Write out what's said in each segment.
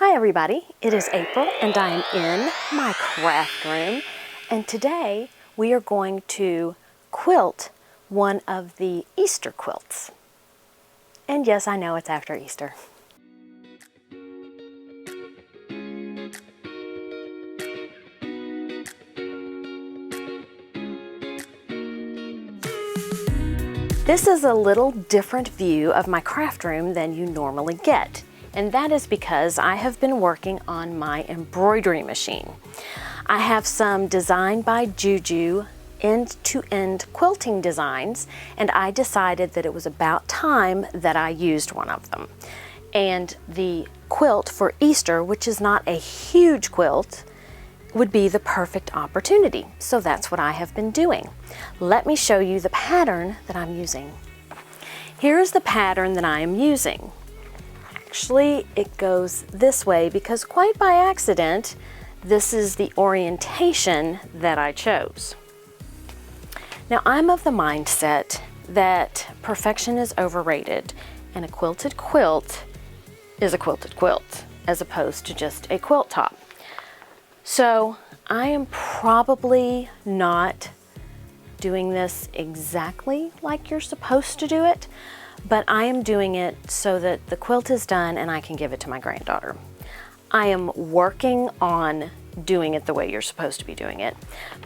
Hi everybody, it is April and I am in my craft room, and today we are going to quilt one of the Easter quilts. And yes, I know it's after Easter. This is a little different view of my craft room than you normally get. And that is because I have been working on my embroidery machine. I have some Design by Juju end-to-end quilting designs, and I decided that it was about time that I used one of them. And the quilt for Easter, which is not a huge quilt, would be the perfect opportunity. So that's what I have been doing. Let me show you the pattern that I'm using. Here is the pattern that I am using. Actually, it goes this way because quite by accident, this is the orientation that I chose. Now, I'm of the mindset that perfection is overrated, and a quilted quilt is a quilted quilt as opposed to just a quilt top. So I am probably not doing this exactly like you're supposed to do it, but I am doing it so that the quilt is done and I can give it to my granddaughter. I am working on doing it the way you're supposed to be doing it,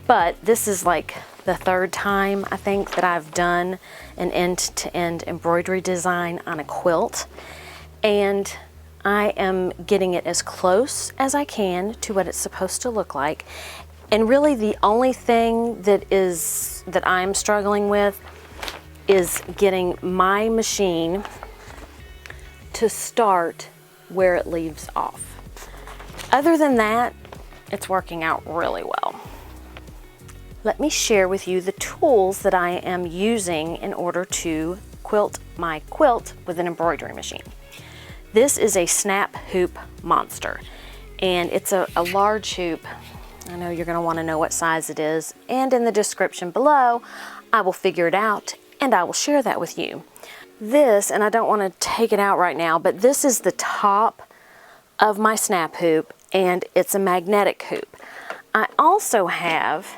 but this is like the third time I think that I've done an end-to-end embroidery design on a quilt, and I am getting it as close as I can to what it's supposed to look like. And really the only thing that I'm struggling with is getting my machine to start where it leaves off. Other than that, it's working out really well. Let me share with you the tools that I am using in order to quilt my quilt with an embroidery machine. This is a snap hoop monster, and it's a large hoop. I know you're going to want to know what size it is, and in the description below I will figure it out and I will share that with you. This, and I don't want to take it out right now, but this is the top of my snap hoop, and it's a magnetic hoop. I also have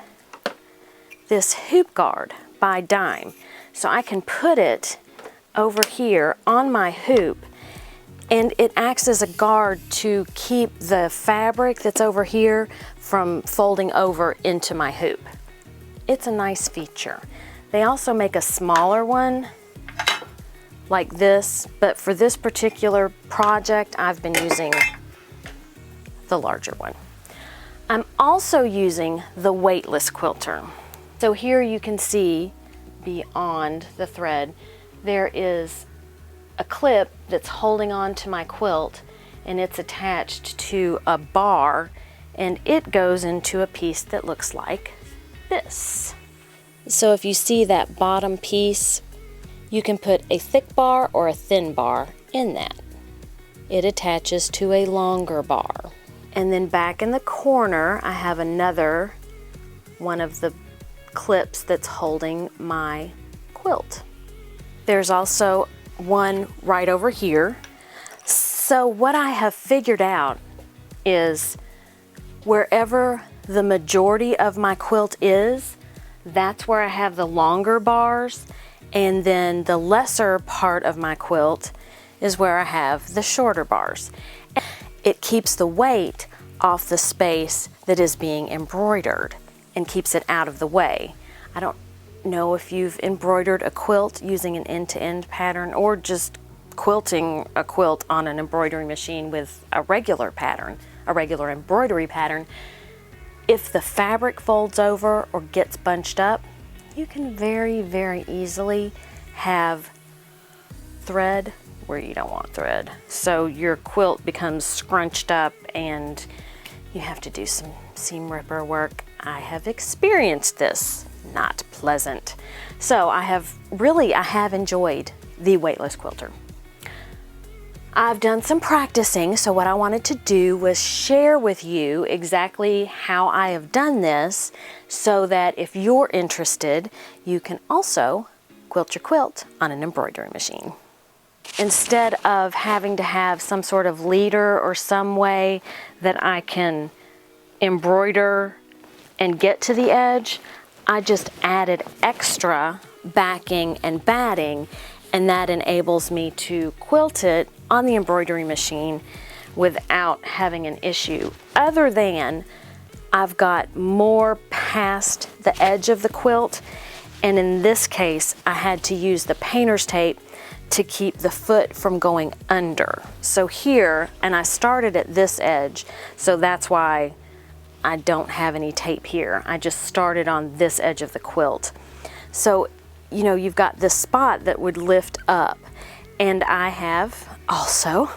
this hoop guard by Dime, so I can put it over here on my hoop, and it acts as a guard to keep the fabric that's over here from folding over into my hoop. It's a nice feature. They also make a smaller one like this, but for this particular project, I've been using the larger one. I'm also using the Weightless Quilter. So here you can see beyond the thread, there is a clip that's holding on to my quilt, and it's attached to a bar, and it goes into a piece that looks like this. So if you see that bottom piece, you can put a thick bar or a thin bar in that. It attaches to a longer bar. And then back in the corner, I have another one of the clips that's holding my quilt. There's also one right over here. So what I have figured out is wherever the majority of my quilt is, that's where I have the longer bars, and then the lesser part of my quilt is where I have the shorter bars. It keeps the weight off the space that is being embroidered and keeps it out of the way. I don't know if you've embroidered a quilt using an end-to-end pattern or just quilting a quilt on an embroidery machine with a regular pattern, a regular embroidery pattern. If the fabric folds over or gets bunched up, you can very, very easily have thread where you don't want thread. So your quilt becomes scrunched up and you have to do some seam ripper work. I have experienced this. Not pleasant. So I have enjoyed the Weightless Quilter. I've done some practicing, so what I wanted to do was share with you exactly how I have done this so that if you're interested, you can also quilt your quilt on an embroidery machine. instead of having to have some sort of leader or some way that I can embroider and get to the edge, I just added extra backing and batting, and that enables me to quilt it on the embroidery machine without having an issue, other than I've got more past the edge of the quilt, and in this case I had to use the painter's tape to keep the foot from going under. So here, and I started at this edge, so that's why I don't have any tape here. I just started on this edge of the quilt. So, you know, you've got this spot that would lift up, and I have also,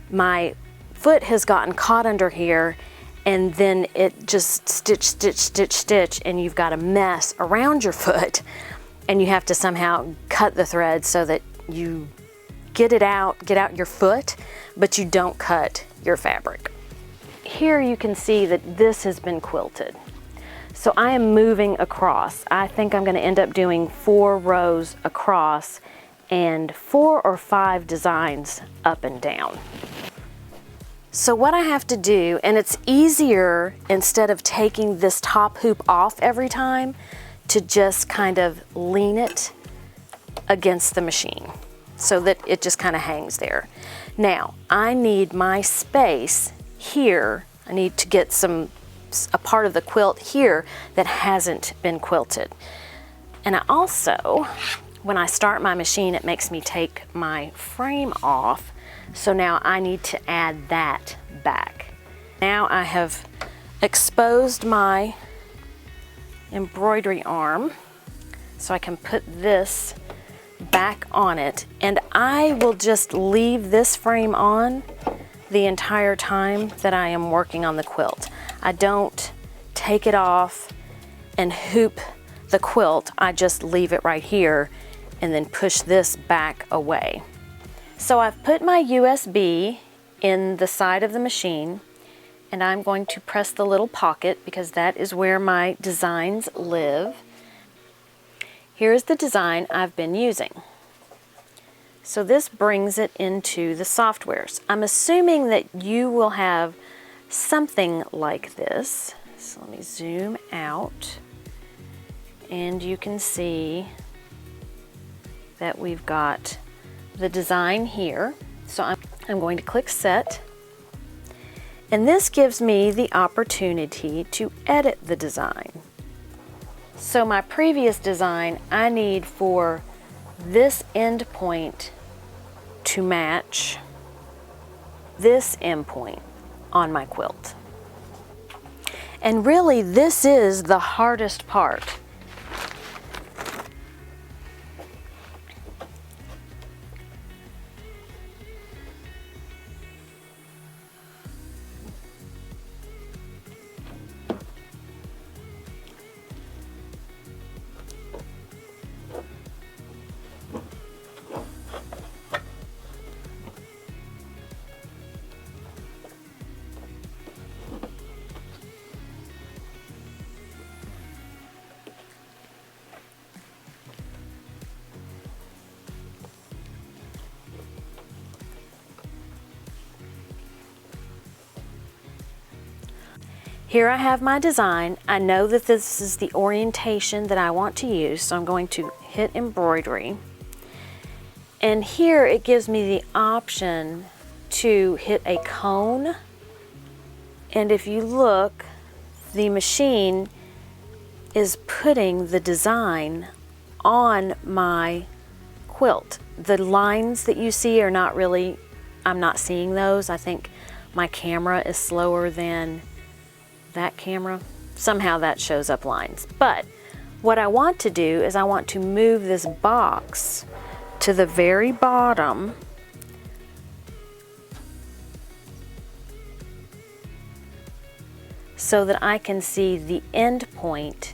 my foot has gotten caught under here, and then it just stitch, stitch, stitch, stitch, and you've got a mess around your foot, and you have to somehow cut the thread so that you get out your foot, but you don't cut your fabric. Here you can see that this has been quilted. So I am moving across. I think I'm going to end up doing 4 rows across and 4 or 5 designs up and down. So what I have to do, and it's easier instead of taking this top hoop off every time, to just kind of lean it against the machine so that it just kind of hangs there. Now, I need my space here. I need to get a part of the quilt here that hasn't been quilted. And I also, when I start my machine, it makes me take my frame off. So now I need to add that back. Now I have exposed my embroidery arm so I can put this back on it, and I will just leave this frame on the entire time that I am working on the quilt. I don't take it off and hoop the quilt. I just leave it right here and then push this back away. So I've put my USB in the side of the machine, and I'm going to press the little pocket because that is where my designs live. Here's the design I've been using. So this brings it into the softwares. I'm assuming that you will have something like this. So let me zoom out, and you can see that we've got the design here. So I'm going to click Set, and this gives me the opportunity to edit the design. So my previous design, I need for this end point to match this end point on my quilt. And really, this is the hardest part. Here I have my design. I know that this is the orientation that I want to use, so I'm going to hit Embroidery. And here it gives me the option to hit a cone. And if you look, the machine is putting the design on my quilt. The lines that you see are not really, I'm not seeing those. I think my camera is slower than that camera. Somehow that shows up lines. But what I want to do is I want to move this box to the very bottom so that I can see the end point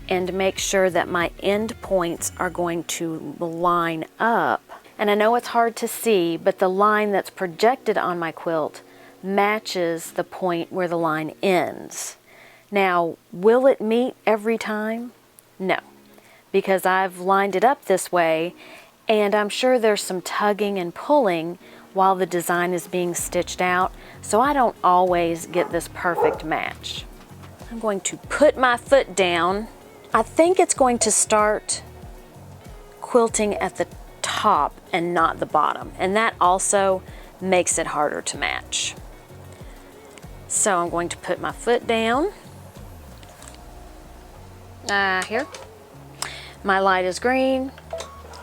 and make sure that my end points are going to line up. And I know it's hard to see, but the line that's projected on my quilt matches the point where the line ends. Now, will it meet every time? No, because I've lined it up this way, and I'm sure there's some tugging and pulling while the design is being stitched out, so I don't always get this perfect match. I'm going to put my foot down. I think it's going to start quilting at the top and not the bottom, and that also makes it harder to match. So I'm going to put my foot down. Here. My light is green,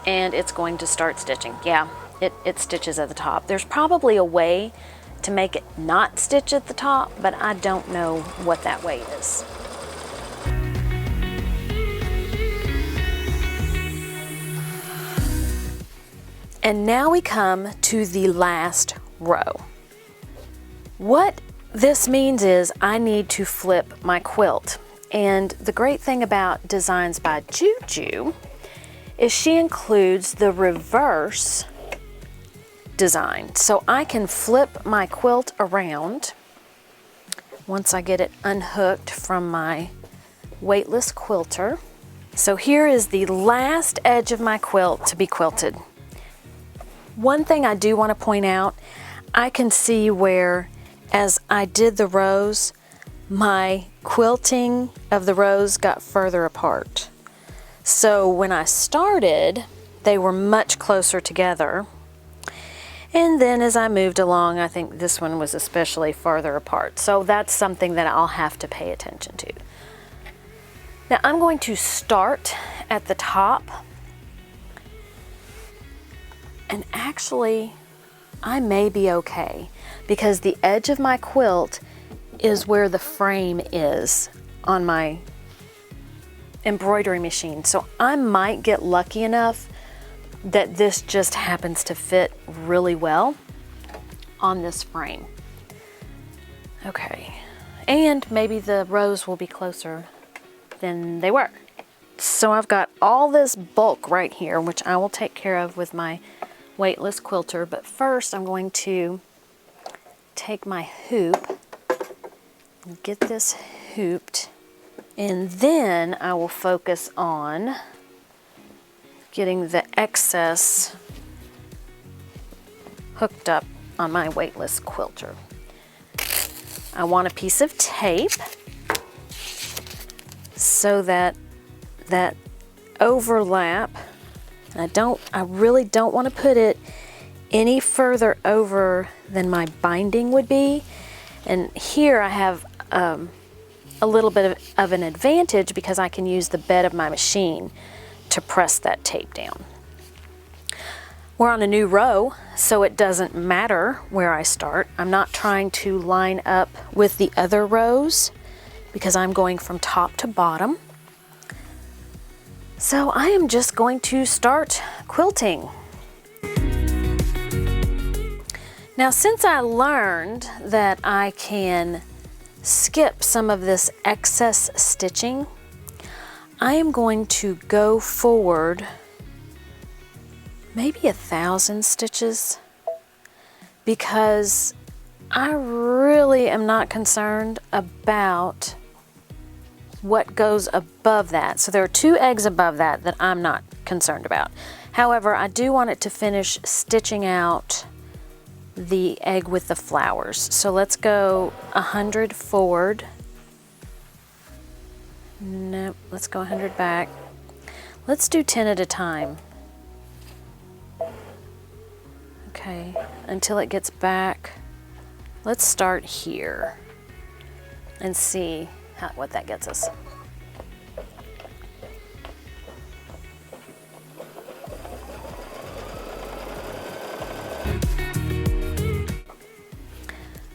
and it's going to start stitching. Yeah, it stitches at the top. There's probably a way to make it not stitch at the top, but I don't know what that way is. And now we come to the last row. What this means is I need to flip my quilt. And the great thing about Designs by Juju is she includes the reverse design. So I can flip my quilt around once I get it unhooked from my Weightless Quilter. So here is the last edge of my quilt to be quilted. One thing I do want to point out, I can see where as I did the rows, my quilting of the rows got further apart. So when I started, they were much closer together. And then as I moved along, I think this one was especially farther apart. So that's something that I'll have to pay attention to. Now I'm going to start at the top. And actually, I may be okay because the edge of my quilt is where the frame is on my embroidery machine. So I might get lucky enough that this just happens to fit really well on this frame. Okay, and maybe the rows will be closer than they were. So I've got all this bulk right here, which I will take care of with my Weightless Quilter, but first I'm going to take my hoop and get this hooped, and then I will focus on getting the excess hooked up on my Weightless Quilter. I want a piece of tape so that that overlap, I really don't want to put it any further over than my binding would be. And here I have a little bit of an advantage because I can use the bed of my machine to press that tape down. We're on a new row, so it doesn't matter where I start. I'm not trying to line up with the other rows because I'm going from top to bottom. So I am just going to start quilting. Now, since I learned that I can skip some of this excess stitching, I am going to go forward maybe 1,000 stitches because I really am not concerned about what goes above that. So there are 2 eggs above that that I'm not concerned about. However, I do want it to finish stitching out the egg with the flowers. So let's go 100 forward. Nope, let's go 100 back. Let's do 10 at a time. Okay, until it gets back. Let's start here and see what that gets us.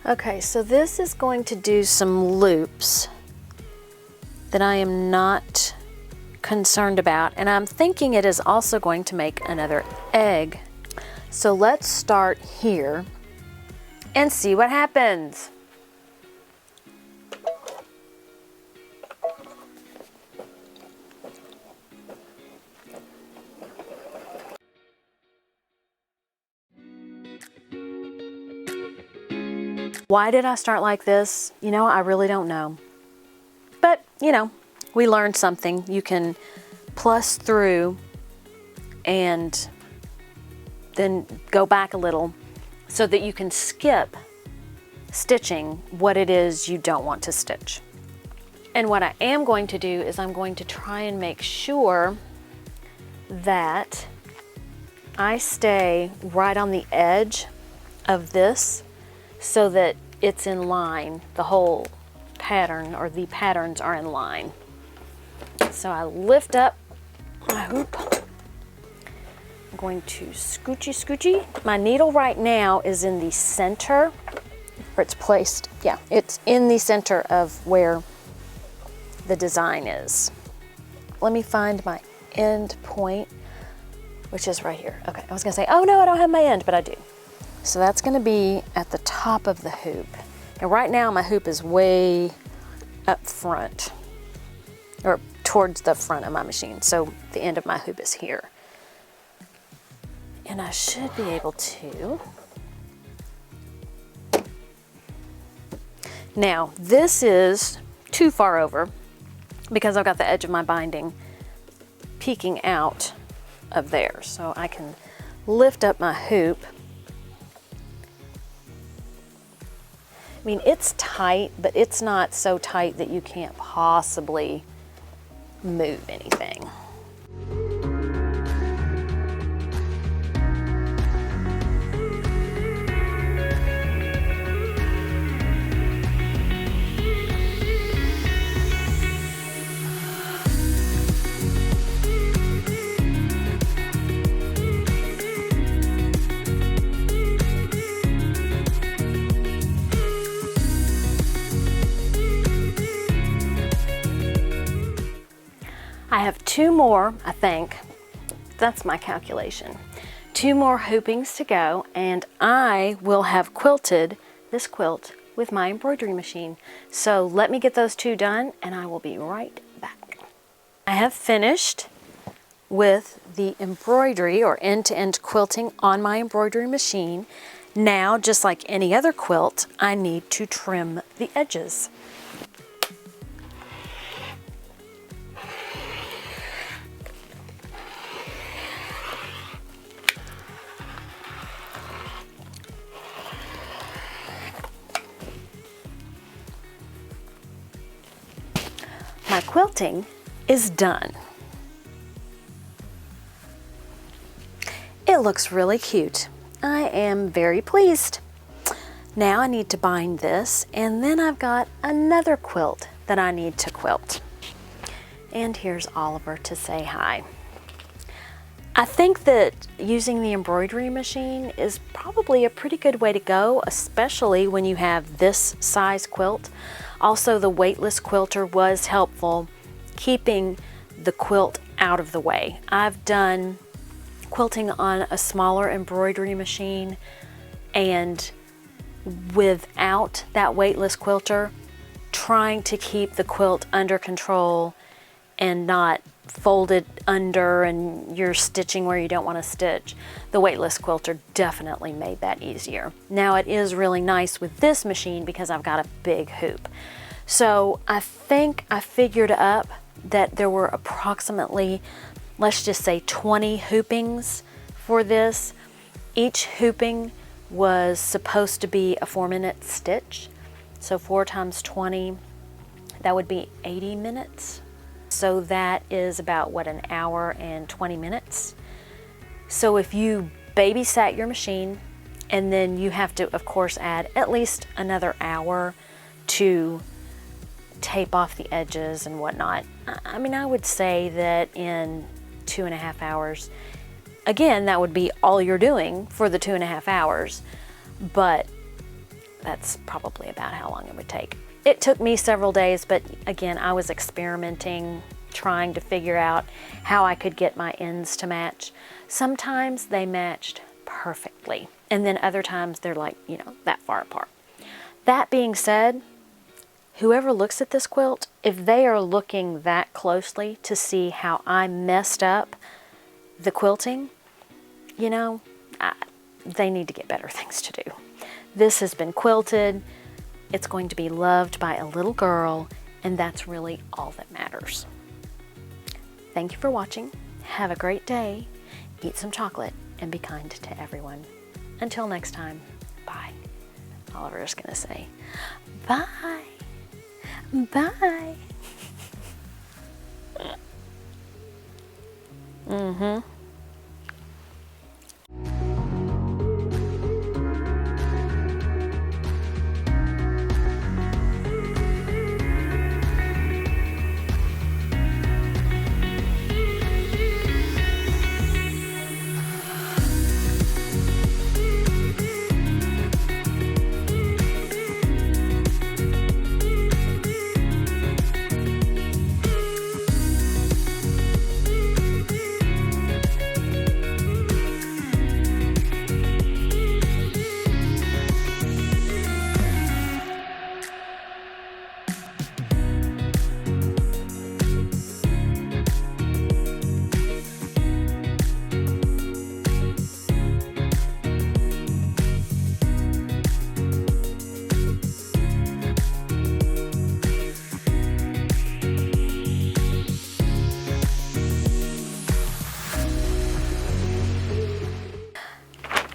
Okay, so this is going to do some loops that I am not concerned about, and I'm thinking it is also going to make another egg. So let's start here and see what happens. Why did I start like this? You know, I really don't know. But, you know, we learned something. You can plus through and then go back a little so that you can skip stitching what it is you don't want to stitch. And what I am going to do is I'm going to try and make sure that I stay right on the edge of this so that it's in line, the whole pattern or the patterns are in line. So I lift up my hoop. I'm going to scoochy. My needle right now is in the center, or it's placed, yeah, it's in the center of where the design is. Let me find my end point, which is right here. Okay, I was gonna say, oh no, I don't have my end, but I do. So that's gonna be at the top of the hoop. And right now my hoop is way up front, or towards the front of my machine. So the end of my hoop is here. And I should be able to. Now, this is too far over because I've got the edge of my binding peeking out of there. So I can lift up my hoop. I mean, it's tight, but it's not so tight that you can't possibly move anything. I have 2 more, I think. That's my calculation. 2 more hoopings to go, and I will have quilted this quilt with my embroidery machine. So let me get those 2 done, and I will be right back. I have finished with the embroidery or end-to-end quilting on my embroidery machine. Now, just like any other quilt, I need to trim the edges. My quilting is done. It looks really cute. I am very pleased. Now I need to bind this, and then I've got another quilt that I need to quilt. And here's Oliver to say hi. I think that using the embroidery machine is probably a pretty good way to go, especially when you have this size quilt. Also, the Weightless Quilter was helpful keeping the quilt out of the way. I've done quilting on a smaller embroidery machine, and without that Weightless Quilter, trying to keep the quilt under control and not folded under and you're stitching where you don't want to stitch. The Weightless Quilter definitely made that easier. Now it is really nice with this machine because I've got a big hoop. So I think I figured up that there were approximately, let's just say 20 hoopings for this. Each hooping was supposed to be a 4-minute stitch. So 4 times 20, that would be 80 minutes. So that is about, what, an hour and 20 minutes. So if you babysat your machine, and then you have to, of course, add at least another hour to tape off the edges and whatnot. I mean, I would say that in 2.5 hours, again, that would be all you're doing for the 2.5 hours, but that's probably about how long it would take. It took me several days, but again, I was experimenting, trying to figure out how I could get my ends to match. Sometimes they matched perfectly, and then other times they're like, you know, that far apart. That being said, whoever looks at this quilt, if they are looking that closely to see how I messed up the quilting, you know, they need to get better things to do. This has been quilted. It's going to be loved by a little girl, and that's really all that matters. Thank you for watching. Have a great day. Eat some chocolate. and be kind to everyone. Until next time, bye. Oliver's gonna say, bye, bye. Mm-hmm.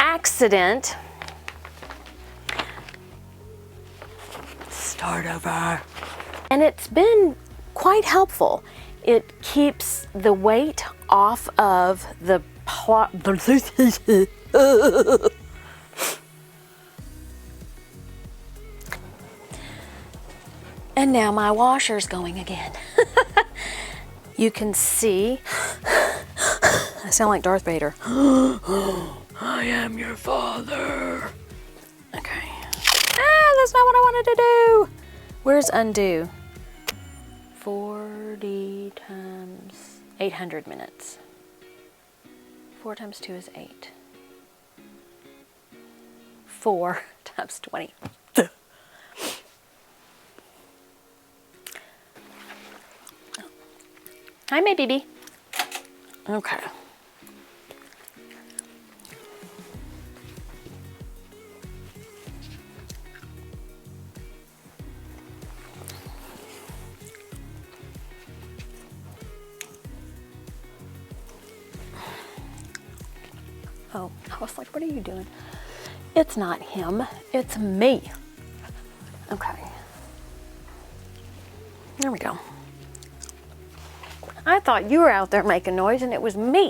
Accident. Start over. And it's been quite helpful. It keeps the weight off of the plot. And now my washer's going again. You can see, I sound like Darth Vader. I am your father. Okay. Ah, that's not what I wanted to do. Where's undo? 40 times 800 minutes. 4 times 2 is 8. 4 times 20. Hi, my baby. Okay. Oh, I was like, what are you doing? It's not him, it's me. Okay. There we go. I thought you were out there making noise and it was me.